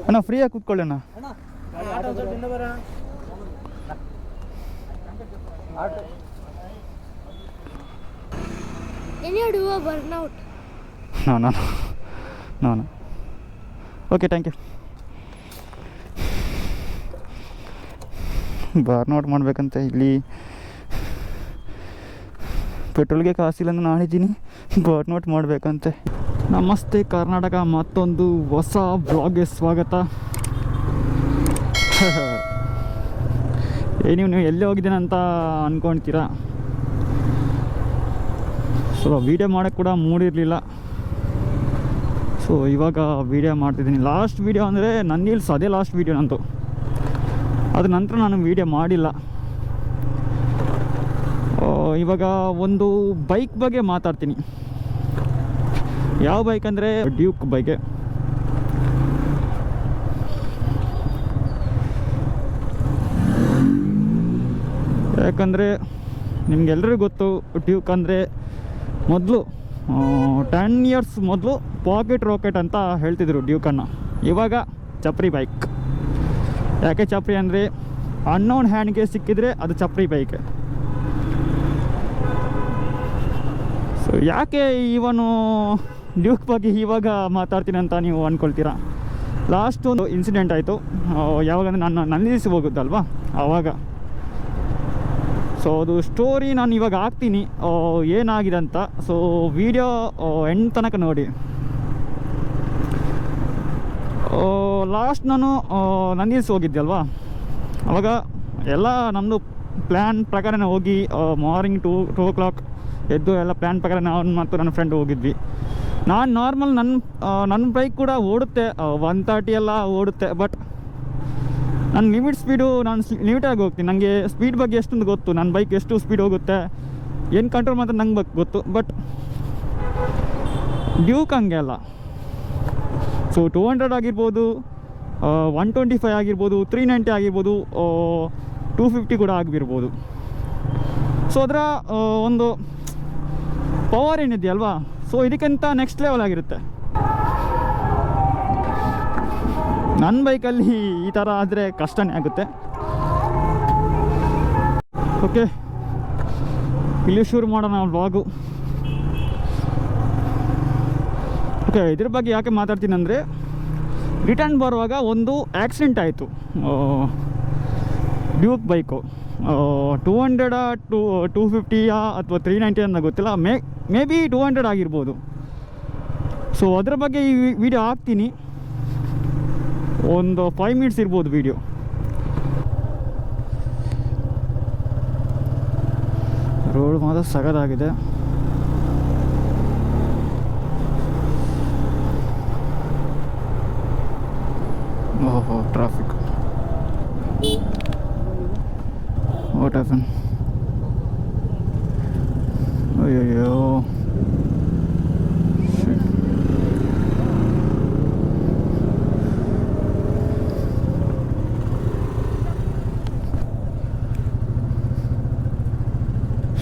అన్న ఫ్రీగా కూర్చోండి అన్న. Can you do a burnout? No. Okay, thank you. Burnout ಮಾಡಬೇಕಂತ ಇಲ್ಲಿ ಪೆಟ್ರೋಲ್ಗೆ ಕಾಸಿಲ್ಲ ಅಂತ ನಾಳಿದ್ದೀನಿ. ಬರ್ನೌಟ್ ಮಾಡಬೇಕಂತೆ. ನಮಸ್ತೆ ಕರ್ನಾಟಕ, ಮತ್ತೊಂದು ಹೊಸ ಬ್ಲಾಗ್ಗೆ ಸ್ವಾಗತ. ನೀವು ಎಲ್ಲೇ ಹೋಗಿದ್ದೀನಿ ಅಂತ ಅಂದ್ಕೊಳ್ತೀರಾ. ಸೊ ವೀಡಿಯೋ ಮಾಡೋಕ್ಕೆ ಕೂಡ ಮೂಡಿರಲಿಲ್ಲ. ಸೊ ಇವಾಗ ವೀಡಿಯೋ ಮಾಡ್ತಿದ್ದೀನಿ. ಲಾಸ್ಟ್ ವೀಡಿಯೋ ಅಂದರೆ ನನ್ನ ಹಿಲ್ಸ್, ಅದೇ ಲಾಸ್ಟ್ ವೀಡಿಯೋ ನಂದು. ಅದ ನಂತರ ನಾನು ವೀಡಿಯೋ ಮಾಡಿಲ್ಲ. ಇವಾಗ ಒಂದು ಬೈಕ್ ಬಗ್ಗೆ ಮಾತಾಡ್ತೀನಿ. ಯಾವ ಬೈಕ್ ಅಂದರೆ ಡ್ಯೂಕ್ ಬೈಕೆ. ಯಾಕಂದರೆ ನಿಮಗೆಲ್ಲರಿಗೂ ಗೊತ್ತು, ಡ್ಯೂಕ್ ಅಂದರೆ ಮೊದಲು 10 years ಮೊದಲು ಪಾಕೆಟ್ ರಾಕೆಟ್ ಅಂತ ಹೇಳ್ತಿದ್ರು ಡ್ಯೂಕನ್ನು. ಇವಾಗ ಚಪ್ರಿ ಬೈಕ್. ಯಾಕೆ ಚಪ್ರಿ ಅಂದರೆ ಅನ್ನೋನ್ ಹ್ಯಾಂಡ್ಗೆ ಸಿಕ್ಕಿದರೆ ಅದು ಚಪ್ರಿ ಬೈಕ್. ಸೊ ಯಾಕೆ ಇವನು ಡ್ಯೂಕ್ ಬಗ್ಗೆ ಇವಾಗ ಮಾತಾಡ್ತೀನಿ ಅಂತ ನೀವು ಅಂದ್ಕೊಳ್ತೀರಾ. ಲಾಸ್ಟ್ ಒಂದು ಇನ್ಸಿಡೆಂಟ್ ಆಯಿತು. ಯಾವಾಗಂದರೆ ನಾನು ನಂದಿಸಿ ಹೋಗುತ್ತಲ್ವಾ ಆವಾಗ. ಸೊ ಅದು ಸ್ಟೋರಿ ನಾನು ಇವಾಗ ಹಾಕ್ತೀನಿ ಏನಾಗಿದೆ ಅಂತ. ಸೊ ವಿಡಿಯೋ ಎಂಡ್ ತನಕ ನೋಡಿ. ಲಾಸ್ಟ್ ನಾನು ನಂದಿಸಿ ಹೋಗಿದ್ದೆ ಅಲ್ವಾ, ಆವಾಗ ಎಲ್ಲ ನಮ್ಮದು ಪ್ಲ್ಯಾನ್ ಪ್ರಕಾರನೇ ಹೋಗಿ ಮಾರ್ನಿಂಗ್ 2 o'clock ಎದ್ದು ಎಲ್ಲ ಪ್ಲ್ಯಾನ್ ಪ್ರಕಾರ ನಾನು ಮತ್ತು ನನ್ನ ಫ್ರೆಂಡ್ ಹೋಗಿದ್ವಿ. ನಾನು ನಾರ್ಮಲ್ ನನ್ನ ಬೈಕ್ ಕೂಡ ಓಡುತ್ತೆ, 130 ಎಲ್ಲ ಓಡುತ್ತೆ. ಬಟ್ ನನ್ನ ಲಿಮಿಟ್ ಸ್ಪೀಡು ನಾನು ಲಿಮಿಟಾಗಿ ಹೋಗ್ತೀನಿ. ನನಗೆ ಸ್ಪೀಡ್ ಬಗ್ಗೆ ಎಷ್ಟೊಂದು ಗೊತ್ತು, ನನ್ನ ಬೈಕ್ ಎಷ್ಟು ಸ್ಪೀಡ್ ಹೋಗುತ್ತೆ, ಏನು ಕಂಟ್ರೋಲ್ ಮಾತ್ರ ನಂಗೆ ಗೊತ್ತು. ಬಟ್ ಡ್ಯೂಕ್ ಹಂಗೆ ಅಲ್ಲ. ಸೊ 200 ಆಗಿರ್ಬೋದು, 125 ಆಗಿರ್ಬೋದು, 390 ಆಗಿರ್ಬೋದು, 250 ಕೂಡ ಆಗಿರ್ಬೋದು. ಸೊ ಅದರ ಒಂದು ಪವರ್ ಏನಿದೆಯಲ್ವಾ, ಸೊ ಇದಕ್ಕಿಂತ ನೆಕ್ಸ್ಟ್ ಲೆವೆಲ್ ಆಗಿರುತ್ತೆ. ನನ್ನ ಬೈಕಲ್ಲಿ ಈ ಥರ ಆದರೆ ಕಷ್ಟನೇ ಆಗುತ್ತೆ. ಓಕೆ, ಇಲ್ಲಿ ಶುರು ಮಾಡೋಣ ವ್ಲಾಗು. ಓಕೆ, ಇದ್ರ ಬಗ್ಗೆ ಯಾಕೆ ಮಾತಾಡ್ತೀನಿ ಅಂದರೆ, ರಿಟರ್ನ್ ಬರುವಾಗ ಒಂದು ಆಕ್ಸಿಡೆಂಟ್ ಆಯಿತು ಡ್ಯೂಕ್ ಬೈಕು. 200 250 ಅಥವಾ 390 ಅಂತ ಗೊತ್ತಿಲ್ಲ, ಮೇ ಬಿ 200 ಆಗಿರ್ಬೋದು. ಸೊ ಅದ್ರ ಬಗ್ಗೆ ಈ ವಿಡಿಯೋ ಹಾಕ್ತೀನಿ. ಒಂದು 5 minutes ಇರ್ಬೋದು ವಿಡಿಯೋ. ರೋಡ್ ಮಾತ್ರ ಸಗದಾಗಿದೆ. ಓಹೋ, ಟ್ರಾಫಿಕ್. What happen? ಅಯ್ಯೋ,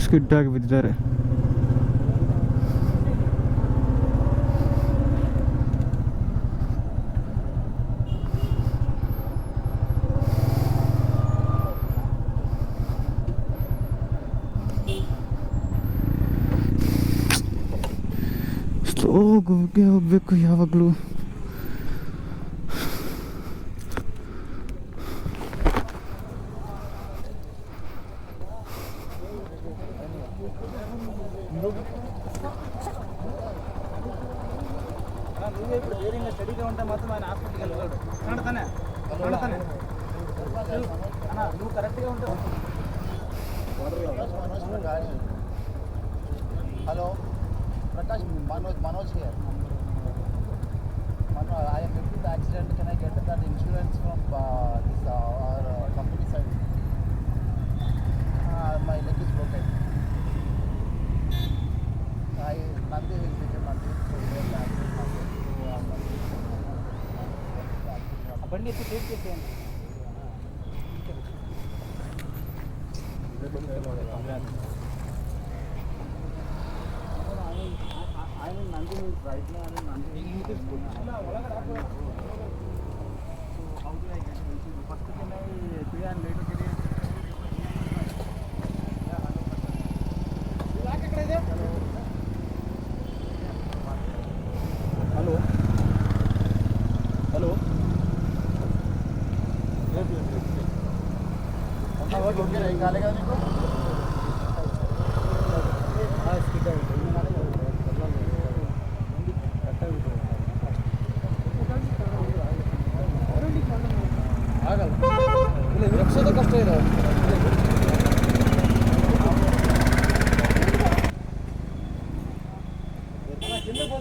ಸ್ಕಿಡ್ ಆಗಿ ಬಿದ್ದಿದ್ದಾರೆ. ಸ್ಲೋ ಹೋಗ್ಬೇಕು ಯಾವಾಗಲೂ. ಸ್ಟಡಿಗೆ ಉಂಟ ಮತ್ತು ನಾನು ಹಾಸ್ಪಿಟಲ್ಗೆ ಕಾಣ್ತಾನೆ ನೀವು ಕರೆಕ್ಟಿಗೆ ಉಂಟು. Hello, Prakash, Manoj here. Manoj, I am victim of the accident. Can I get that insurance from this our company side? My leg is broken. Nandi will become Nandi. ಬಂಡಿ ಎತ್ತಿ ಸೇರ್ತಿದ್ದೆ ಹಲೋ ಹಲೋ ಆಗಲ್ಲ ಇಲ್ಲ ರಕ್ಷದ ಕಷ್ಟ ಇದೆ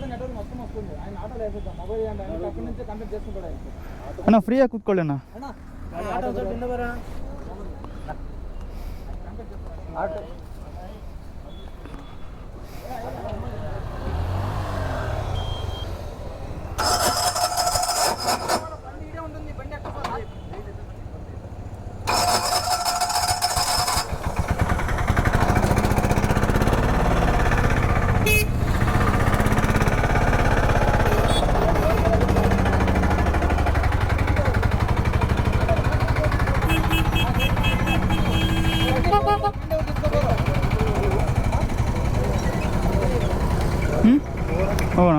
network మొత్తం వస్తుంది ఆయన ఆటోలో వేసేద్దాం మొబైల్ ఆయన అక్కడి నుంచి కంప్లీట్ చేసుకుంటాడు అన్న ఫ్రీಯಾಗಿ ಕೂತ್ಕೊಳ್ಳಿ ಅಣ್ಣ ఆటో కింద బరా ఆటో ಹೋಗೋಣ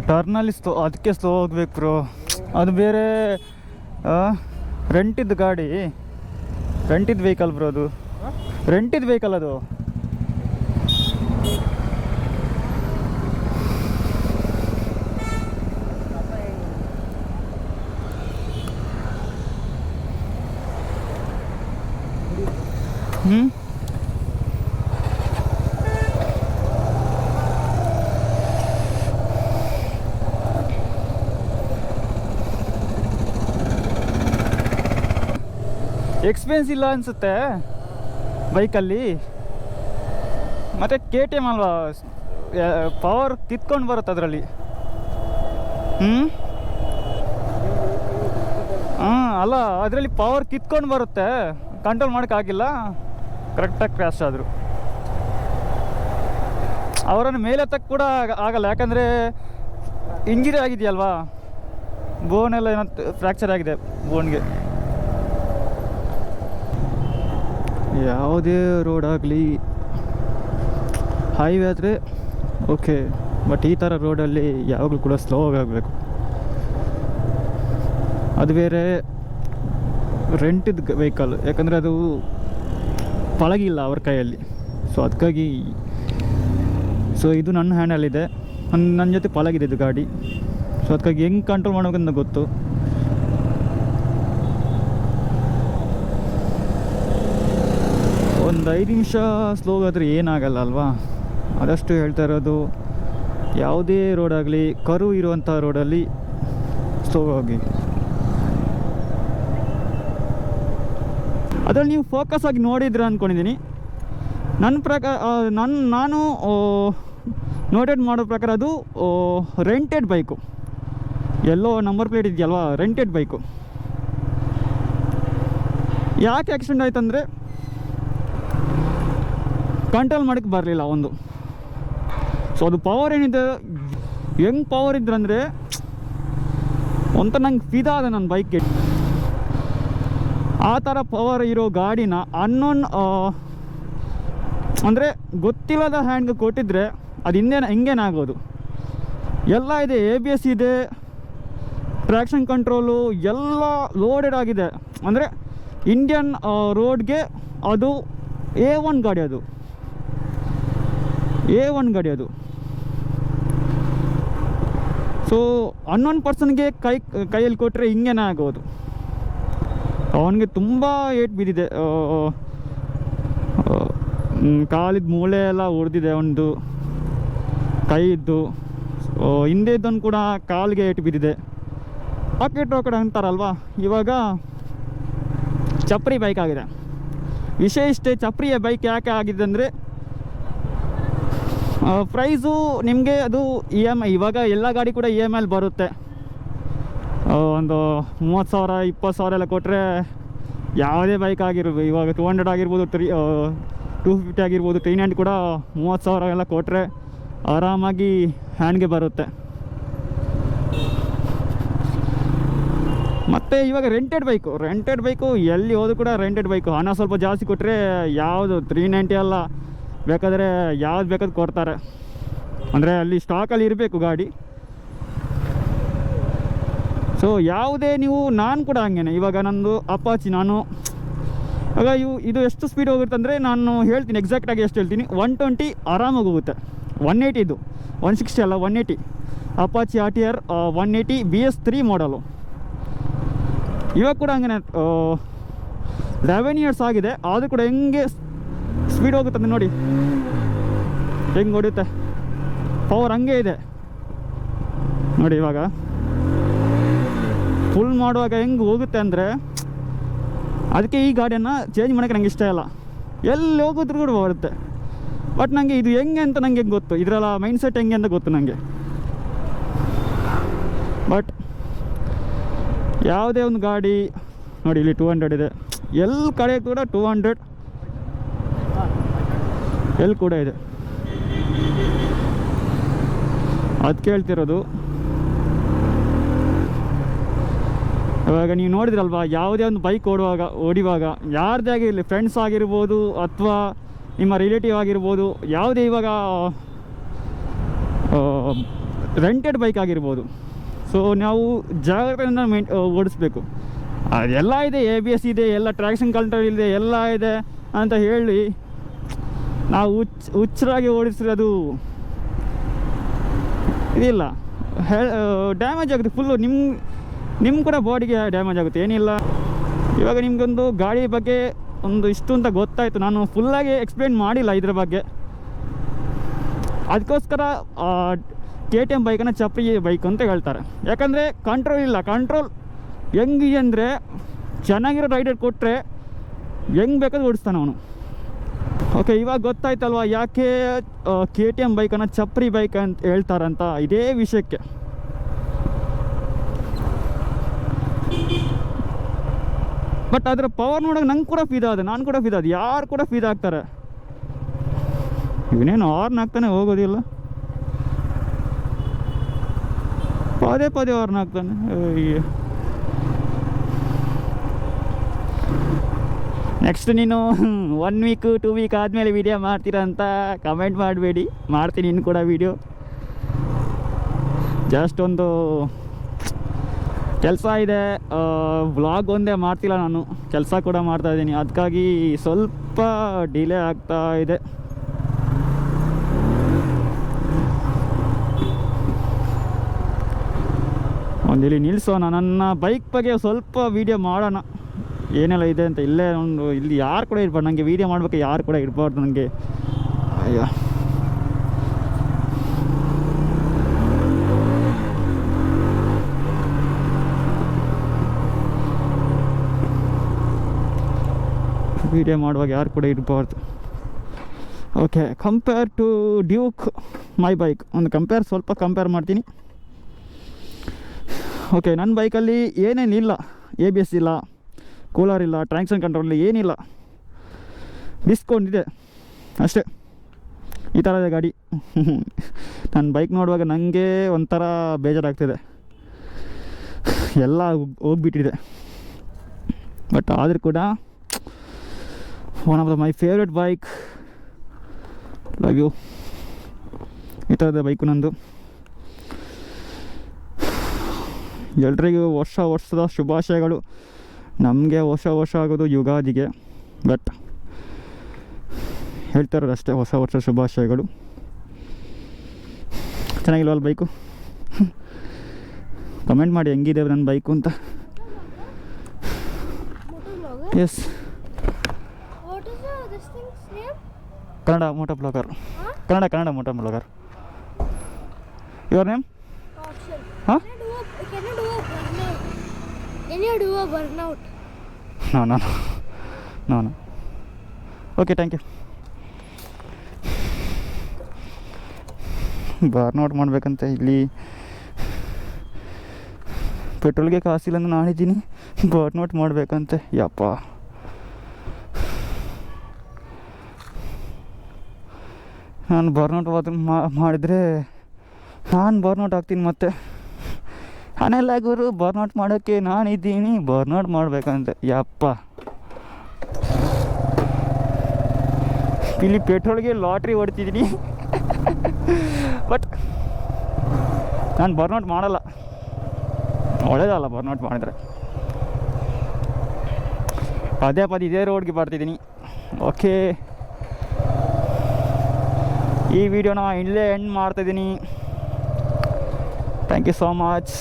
ಟರ್ನಲ್ಲಿ ಅದಕ್ಕೆ ಸ್ಲೋ ಹೋಗ್ಬೇಕು ಬ್ರೋ. ಅದು ಬೇರೆ ರೆಂಟಿದ್ದು ಗಾಡಿ, ರೆಂಟಿದ್ದು ವೆಹಿಕಲ್ ಬ್ರೋ, ಅದು ರೆಂಟಿದ್ದು ವೆಹಿಕಲ್ ಅದು. ಎಕ್ಸ್ಪೆನ್ಸ್ ಇಲ್ಲ ಅನಿಸುತ್ತೆ ಬೈಕಲ್ಲಿ. ಮತ್ತು KTM ಅಲ್ವಾ, ಪವರ್ ಕಿತ್ಕೊಂಡು ಬರುತ್ತೆ ಅದರಲ್ಲಿ. ಅಲ್ಲ, ಅದರಲ್ಲಿ ಪವರ್ ಕಿತ್ಕೊಂಡು ಬರುತ್ತೆ, ಕಂಟ್ರೋಲ್ ಮಾಡೋಕ್ಕಾಗಿಲ್ಲ, ಕರೆಕ್ಟಾಗಿ ಕ್ರ್ಯಾಶ್ ಆದರು. ಅವರನ್ನು ಮೇಲೆತ್ತಕ್ಕೆ ಕೂಡ ಆಗಲ್ಲ, ಯಾಕಂದರೆ ಇಂಜುರಿ ಆಗಿದೆಯಲ್ವಾ, ಬೋನೆಲ್ಲ ಏನೋ ಫ್ರ್ಯಾಕ್ಚರ್ ಆಗಿದೆ ಬೋನ್ಗೆ. ಯಾವುದೇ ರೋಡ್ ಆಗಲಿ, ಹೈವೇ ಆದರೆ ಓಕೆ, ಬಟ್ ಈ ಥರ ರೋಡಲ್ಲಿ ಯಾವಾಗಲೂ ಕೂಡ ಸ್ಲೋ ಆಗಬೇಕು. ಅದು ಬೇರೆ ರೆಂಟಿದ್ದು ವೆಹಿಕಲ್, ಯಾಕಂದರೆ ಅದು ಪಳಗಿಲ್ಲ ಅವ್ರ ಕೈಯಲ್ಲಿ. ಸೊ ಅದಕ್ಕಾಗಿ, ಸೊ ಇದು ನನ್ನ ಹ್ಯಾಂಡಲ್ಲಿದೆ, ನನ್ನ ಜೊತೆ ಪಳಗಿದೆ ಇದು ಗಾಡಿ. ಸೊ ಅದಕ್ಕಾಗಿ ಹೆಂಗೆ ಕಂಟ್ರೋಲ್ ಮಾಡೋಕಂತ ಗೊತ್ತು. ಒಂದು 5 ನಿಮಿಷ ಸ್ಲೋ ಆದರೆ ಏನಾಗಲ್ಲ ಅಲ್ವಾ, ಅದಷ್ಟು ಹೇಳ್ತಾ ಇರೋದು. ಯಾವುದೇ ರೋಡ್ ಆಗಲಿ, ಕರು ಇರುವಂಥ ರೋಡಲ್ಲಿ ಸ್ಲೋ ಹೋಗಿ. ಅದರಲ್ಲಿ ನೀವು ಫೋಕಸ್ ಆಗಿ ನೋಡಿದ್ರೆ ಅಂದ್ಕೊಂಡಿದ್ದೀನಿ. ನನ್ನ ಪ್ರಕಾರ ನಾನು ನೋಟೆಡ್ ಮಾಡೋ ಪ್ರಕಾರ ಅದು ರೆಂಟೆಡ್ ಬೈಕು, ಎಲ್ಲೋ ನಂಬರ್ ಪ್ಲೇಟ್ ಇದೆಯಲ್ವಾ, ರೆಂಟೆಡ್ ಬೈಕು. ಯಾಕೆ ಆಕ್ಸಿಡೆಂಟ್ ಆಯ್ತಂದರೆ ಕಂಟ್ರೋಲ್ ಮಾಡೋಕ್ಕೆ ಬರಲಿಲ್ಲ ಒಂದು. ಸೊ ಅದು ಪವರ್ ಏನಿದೆ, ಹೆಂಗೆ ಪವರ್ ಇದ್ರಂದರೆ ಒಂಥರ ನಂಗೆ ಫಿದಾ ಅದ ನನ್ನ ಬೈಕ್ಗೆ. ಆ ಥರ ಪವರ್ ಇರೋ ಗಾಡಿನ ಅನ್ನೋನ್ ಅಂದರೆ ಗೊತ್ತಿಲ್ಲದ ಹ್ಯಾಂಡ್ಗೆ ಕೊಟ್ಟಿದ್ರೆ ಅದು ಹಿಂಗೇನಾಗೋದು. ಎಲ್ಲ ಇದೆ, ABS ಇದೆ, ಟ್ರ್ಯಾಕ್ಷನ್ ಕಂಟ್ರೋಲು ಎಲ್ಲ ಲೋಡೆಡ್ ಆಗಿದೆ. ಅಂದರೆ ಇಂಡಿಯನ್ ರೋಡ್ಗೆ ಅದು A1 ಗಾಡಿ, ಅದು A1 ಗಾಡಿ ಅದು. ಸೊ ಅನ್ನೋನ್ ಪರ್ಸನ್ಗೆ ಕೈಯಲ್ಲಿ ಕೊಟ್ಟರೆ ಹಿಂಗೇನೇ ಆಗೋದು. ಅವನಿಗೆ ತುಂಬ ಏಟ್ ಬಿದ್ದಿದೆ, ಕಾಲಿದ ಮೂಳೆ ಎಲ್ಲ ಹೊಡೆದಿದೆ ಒಂದು, ಕೈಯಿದ್ದು. ಹಿಂದೆ ಇದ್ದವನು ಕೂಡ ಕಾಲಿಗೆ ಏಟು ಬಿದ್ದಿದೆ. ಪಾಕೆಟ್ ರಾಕೆಟ್ ಅಂತಾರಲ್ವಾ, ಇವಾಗ ಚಪ್ರಿ ಬೈಕ್ ಆಗಿದೆ. ವಿಷಯ ಇಷ್ಟೇ, ಚಪ್ರಿಯ ಬೈಕ್ ಯಾಕೆ ಆಗಿದೆ ಅಂದರೆ ಪ್ರೈಸು ನಿಮಗೆ ಅದು EMI, ಇವಾಗ ಎಲ್ಲ ಗಾಡಿ ಕೂಡ EMI ಬರುತ್ತೆ. ಒಂದು 30,000 20,000 ಎಲ್ಲ ಕೊಟ್ಟರೆ ಯಾವುದೇ ಬೈಕ್ ಆಗಿರ್ಬೋದು, ಇವಾಗ 200 ಆಗಿರ್ಬೋದು, 250 ಆಗಿರ್ಬೋದು, 390 ಕೂಡ 30,000 ಎಲ್ಲ ಕೊಟ್ಟರೆ ಆರಾಮಾಗಿ ಹ್ಯಾಂಡ್ಗೆ ಬರುತ್ತೆ. ಮತ್ತು ಇವಾಗ ರೆಂಟೆಡ್ ಬೈಕು ಎಲ್ಲಿ ಹೋದ್ರು ಕೂಡ ರೆಂಟೆಡ್ ಬೈಕು. ಹಣ ಸ್ವಲ್ಪ ಜಾಸ್ತಿ ಕೊಟ್ಟರೆ ಯಾವುದು 390 ಅಲ್ಲ, ಬೇಕಾದರೆ ಯಾವ್ದು ಬೇಕಾದ್ರೂ ಕೊಡ್ತಾರೆ. ಅಂದರೆ ಅಲ್ಲಿ ಸ್ಟಾಕಲ್ಲಿ ಇರಬೇಕು ಗಾಡಿ. ಸೊ ಯಾವುದೇ ನೀವು, ನಾನು ಕೂಡ ಹಂಗೇನೆ. ಇವಾಗ ನಂದು ಅಪಾಚಿ, ಇವಾಗ ಇದು ಎಷ್ಟು ಸ್ಪೀಡ್ ಹೋಗುತ್ತೆ ಅಂದರೆ ನಾನು ಹೇಳ್ತೀನಿ, ಎಕ್ಸಾಕ್ಟಾಗಿ ಎಷ್ಟು ಹೇಳ್ತೀನಿ. 120 ಆರಾಮಾಗಿ ಹೋಗುತ್ತೆ. 180 ಇದು, 160 ಅಲ್ಲ, 180 ಅಪಾಚಿ RTR 180 BS3 ಮಾಡಲು. ಇವಾಗ ಕೂಡ ಹಂಗೆ 11 ಇಯರ್ಸ್ ಆಗಿದೆ, ಆದರೂ ಕೂಡ ಹೆಂಗೆ ಸ್ಪೀಡ್ ಹೋಗುತ್ತೆ ಅಂದರೆ ನೋಡಿ, ಹೆಂಗೆ ಹೊಡೆಯುತ್ತೆ, ಪವರ್ ಹಂಗೆ ಇದೆ ನೋಡಿ. ಇವಾಗ ಫುಲ್ ಮಾಡುವಾಗ ಹೆಂಗೆ ಹೋಗುತ್ತೆ ಅಂದರೆ, ಅದಕ್ಕೆ ಈ ಗಾಡಿಯನ್ನು ಚೇಂಜ್ ಮಾಡೋಕ್ಕೆ ನನಗೆ ಇಷ್ಟ ಇಲ್ಲ. ಎಲ್ಲಿ ಹೋಗಿದ್ರು ಕೂಡ ಬರುತ್ತೆ. ಬಟ್ ನನಗೆ ಇದು ಹೆಂಗೆ ಅಂತ ನನಗೆ ಗೊತ್ತು, ಇದರಲ್ಲ ಮೈಂಡ್ಸೆಟ್ ಹೆಂಗೆ ಅಂತ ಗೊತ್ತು ನನಗೆ. ಬಟ್ ಯಾವುದೇ ಒಂದು ಗಾಡಿ ನೋಡಿ, ಇಲ್ಲಿ 200 ಇದೆ, ಎಲ್ಲಿ ಕಡೆ ಕೂಡ 200 ಎಲ್ಲಿ ಕೂಡ ಇದೆ. ಅದು ಕೇಳ್ತಿರೋದು. ಇವಾಗ ನೀವು ನೋಡಿದ್ರಲ್ವಾ, ಯಾವುದೇ ಒಂದು ಬೈಕ್ ಓಡಿವಾಗ ಯಾರದೇ ಆಗಿರಲಿ, ಫ್ರೆಂಡ್ಸ್ ಆಗಿರ್ಬೋದು ಅಥವಾ ನಿಮ್ಮ ರಿಲೇಟಿವ್ ಆಗಿರ್ಬೋದು, ಯಾವುದೇ ಇವಾಗ ರೆಂಟೆಡ್ ಬೈಕ್ ಆಗಿರ್ಬೋದು, ಸೊ ನಾವು ಜಾಗ್ರತೆಯಿಂದ ಓಡಿಸ್ಬೇಕು. ಅದೆಲ್ಲ ಇದೆ, ABS ಇದೆ, ಎಲ್ಲ ಟ್ರ್ಯಾಕ್ಷನ್ ಕಂಟ್ರೋಲ್ ಇದೆ, ಎಲ್ಲ ಇದೆ ಅಂತ ಹೇಳಿ ನಾವು ಹುಚ್ಚರಾಗಿ ಓಡಿಸಿರೋದು ಇದಿಲ್ಲ, ಡ್ಯಾಮೇಜ್ ಆಗುತ್ತೆ ಫುಲ್ಲು. ನಿಮ್ಮ ಕೂಡ ಬಾಡಿಗೆ ಡ್ಯಾಮೇಜ್ ಆಗುತ್ತೆ. ಏನಿಲ್ಲ, ಇವಾಗ ನಿಮಗೊಂದು ಗಾಡಿ ಬಗ್ಗೆ ಇಷ್ಟು ಅಂತ ಗೊತ್ತಾಯಿತು. ನಾನು ಫುಲ್ಲಾಗಿ ಎಕ್ಸ್ಪ್ಲೇನ್ ಮಾಡಿಲ್ಲ ಇದ್ರ ಬಗ್ಗೆ. ಅದಕ್ಕೋಸ್ಕರ KTM ಬೈಕನ್ನು ಚಪ್ಪಲಿ ಬೈಕ್ ಅಂತ ಹೇಳ್ತಾರೆ. ಯಾಕಂದರೆ ಕಂಟ್ರೋಲ್ ಇಲ್ಲ. ಕಂಟ್ರೋಲ್ ಹೆಂಗಿದೆ ಅಂದರೆ, ಚೆನ್ನಾಗಿರೋ ರೈಡರ್ ಕೊಟ್ಟರೆ ಹೆಂಗೆ ಬೇಕಾದ್ರೂ ಓಡಿಸ್ತಾನೆ ಅವನು. ಓಕೆ, ಇವಾಗ ಗೊತ್ತಾಯ್ತಲ್ವ ಯಾಕೆ KTM ಬೈಕನ್ನು ಚಪ್ಪಲಿ ಬೈಕ್ ಅಂತ ಹೇಳ್ತಾರಂತ. ಇದೇ ವಿಷಯಕ್ಕೆ ಬಟ್ ಅದರ ಪವರ್ ನೋಡೋಕೆ ನಂಗೆ ಕೂಡ ಫಿದಾದೆ, ನಾನು ಕೂಡ ಫಿದಾದೆ, ಯಾರು ಕೂಡ ಫಿದಾಗ್ತಾರೆ. ಇವನೇನು ಹಾರ್ನ್ ಹಾಕ್ತಾನೆ ಹೋಗೋದಿಲ್ಲ, ಪದೇ ಹಾರ್ನ್ ಹಾಕ್ತಾನೆ. ನೆಕ್ಸ್ಟ್ ನೀನು 1 ವೀಕ್ 2 ವೀಕ್ ಆದಮೇಲೆ ವೀಡಿಯೋ ಮಾಡ್ತೀರಾ ಅಂತ ಕಮೆಂಟ್ ಮಾಡಬೇಡಿ, ಮಾಡ್ತೀನಿ ಇನ್ನು ಕೂಡ ವೀಡಿಯೋ. ಜಸ್ಟ್ ಒಂದು ಕೆಲಸ ಇದೆ, ವ್ಲಾಗ್ ಒಂದೇ ಮಾಡ್ತಿಲ್ಲ ನಾನು, ಕೆಲಸ ಕೂಡ ಮಾಡ್ತಾಯಿದ್ದೀನಿ. ಅದಕ್ಕಾಗಿ ಸ್ವಲ್ಪ ಡಿಲೇ ಆಗ್ತಾ ಇದೆ. ಒಂದಿಲ್ಲಿ ನಿಲ್ಲಿಸೋಣ, ನನ್ನ ಬೈಕ್ ಬಗ್ಗೆ ಸ್ವಲ್ಪ ವೀಡಿಯೋ ಮಾಡೋಣ, ಏನೆಲ್ಲ ಇದೆ ಅಂತ. ಇಲ್ಲೇ ಇಲ್ಲಿ ಯಾರು ಕೂಡ ಇರ್ಬಾರ್ದು ನನಗೆ, ವೀಡಿಯೋ ಮಾಡ್ಬೇಕು ಯಾರು ಕೂಡ ಇರಬಾರ್ದು ನನಗೆ. ಅಯ್ಯೋ, ವೀಡಿಯೋ ಮಾಡುವಾಗ ಯಾರು ಕೂಡ ಇರಬಾರ್ದು. Okay, compare to Duke my bike ಸ್ವಲ್ಪ ಕಂಪೇರ್ ಮಾಡ್ತೀನಿ. ಓಕೆ, ನನ್ನ ಬೈಕಲ್ಲಿ ಏನೇನಿಲ್ಲ, ABS ಇಲ್ಲ, ಕೂಲರ್ ಇಲ್ಲ, ಟ್ರಾಕ್ಷನ್ ಕಂಟ್ರೋಲ್ ಏನಿಲ್ಲ, ಡಿಸ್ಕೌಂಟ್ ಇದೆ ಅಷ್ಟೇ. ಈ ಥರದ ಗಾಡಿ ನನ್ನ ಬೈಕ್ ನೋಡುವಾಗ ನನಗೆ ಒಂಥರ ಬೇಜಾರಾಗ್ತಿದೆ, ಎಲ್ಲ ಹೋಗ್ಬಿಟ್ಟಿದೆ. ಬಟ್ ಆದರೂ ಕೂಡ one of my favourite bike. Love you. ಈ ಥರದ ಬೈಕು ನಂದು. ಎಲ್ರಿಗೂ ವರ್ಷದ ಶುಭಾಶಯಗಳು. ನಮಗೆ ವರ್ಷ ಆಗೋದು ಯುಗಾದಿಗೆ, ಬಟ್ ಹೇಳ್ತಾರೋದು ಅಷ್ಟೇ, ಹೊಸ ಶುಭಾಶಯಗಳು. ಚೆನ್ನಾಗಿಲ್ವಲ್ಲ ಬೈಕು? ಕಮೆಂಟ್ ಮಾಡಿ ಹೆಂಗಿದೆ ನನ್ನ ಬೈಕು ಅಂತ. Yes, Kannada moto blogger. Kannada moto blogger. Your name? ಹಾಂ? Can you do a burnout? No. Okay, thank you. Burnout ಮಾಡಬೇಕಂತ ಇಲ್ಲಿ ಪೆಟ್ರೋಲ್ಗೆ ಕಾಸಿಲ್ಲ ಅಂತ ನಾಳಿದ್ದೀನಿ ಬರ್ನೌಟ್ ಮಾಡಬೇಕಂತೆ. ಯಪ್ಪ ನಾನು ಬರ್ನೌಟ್ ಮಾಡಿದರೆ ನಾನು ಬರ್ನೌಟ್ ಆಗ್ತೀನಿ. ಮತ್ತು ನಾನೆಲ್ಲ ಗುರು ಬರ್ನೌಟ್ ಮಾಡೋಕ್ಕೆ ನಾನಿದ್ದೀನಿ, ಬರ್ನೌಟ್ ಮಾಡಬೇಕಂತೆ. ಯಪ್ಪ ಇಲ್ಲಿ ಪೆಟ್ರೋಲ್ಗೆ ಲಾಟ್ರಿ ಹೊಡ್ತಿದ್ದೀನಿ. ಬಟ್ ನಾನು ಬರ್ನೌಟ್ ಮಾಡಲ್ಲ, ಒಳ್ಳೇದಲ್ಲ ಬರ್ನೌಟ್ ಮಾಡಿದರೆ. ಪದೇ ಇದೇ ರೋಡ್ಗೆ ಬರ್ತಿದ್ದೀನಿ. ಓಕೆ, ಈ ವಿಡಿಯೋನ ಇಲ್ಲೇ ಎಂಡ್ ಮಾಡ್ತಾಯಿದ್ದೀನಿ. Thank you so much.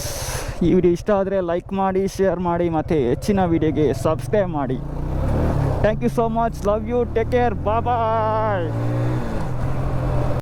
ಈ ವಿಡಿಯೋ ಇಷ್ಟ ಆದರೆ ಲೈಕ್ ಮಾಡಿ, ಶೇರ್ ಮಾಡಿ, ಮತ್ತು ಹೆಚ್ಚಿನ ವಿಡಿಯೋಗೆ ಸಬ್ಸ್ಕ್ರೈಬ್ ಮಾಡಿ. Thank you so much. Love you. Take care. Bye.